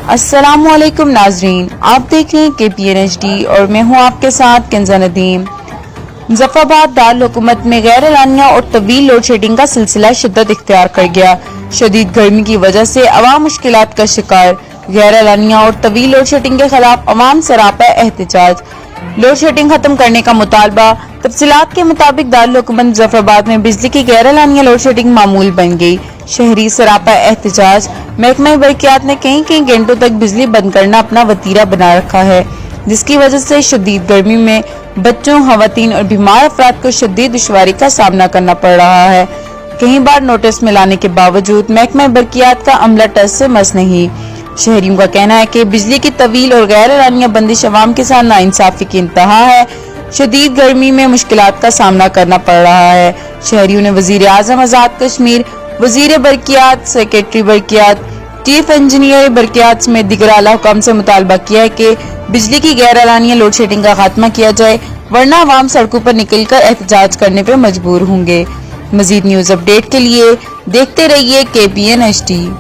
السلام علیکم ناظرین، آپ دیکھ رہے ہیں KPN HD اور میں ہوں آپ کے ساتھ کنزہ ندیم۔ مظفرآباد دارالحکومت میں غیر اعلانیہ اور طویل لوڈ شیڈنگ کا سلسلہ شدت اختیار کر گیا۔ شدید گرمی کی وجہ سے عوام مشکلات کا شکار۔ غیر اعلانیہ اور طویل لوڈ شیڈنگ کے خلاف عوام سراپا احتجاج۔ لوڈ شیڈنگ ختم کرنے کا مطالبہ۔ تفصیلات کے مطابق دارالحکومت مظفرآباد میں بجلی کی غیر اعلانیہ لوڈ شیڈنگ معمول بن گئی۔ شہری سراپا احتجاج۔ محکمہ برقیات نے کئی گھنٹوں تک بجلی بند کرنا اپنا وتیرہ بنا رکھا ہے، جس کی وجہ سے شدید گرمی میں بچوں، خواتین اور بیمار افراد کو شدید دشواری کا سامنا کرنا پڑ رہا ہے۔ کئی بار نوٹس میں لانے کے باوجود محکمہ برقیات کا عملہ ٹس سے مس نہیں۔ شہریوں کا کہنا ہے کہ بجلی کی طویل اور غیر اعلانیہ بندش عوام کے ساتھ ناانصافی کی انتہا ہے۔ شدید گرمی میں مشکلات کا سامنا کرنا پڑ رہا ہے۔ شہریوں نے وزیر اعظم آزاد کشمیر، وزیر برقیات، سیکریٹری برقیات، چیف انجینئر برقیات سمیت دیگر اعلیٰ حکام سے مطالبہ کیا ہے کہ بجلی کی غیر اعلانیہ لوڈ شیڈنگ کا خاتمہ کیا جائے، ورنہ عوام سڑکوں پر نکل کر احتجاج کرنے پر مجبور ہوں گے۔ مزید نیوز اپ ڈیٹ کے لیے دیکھتے رہیے KPN HD۔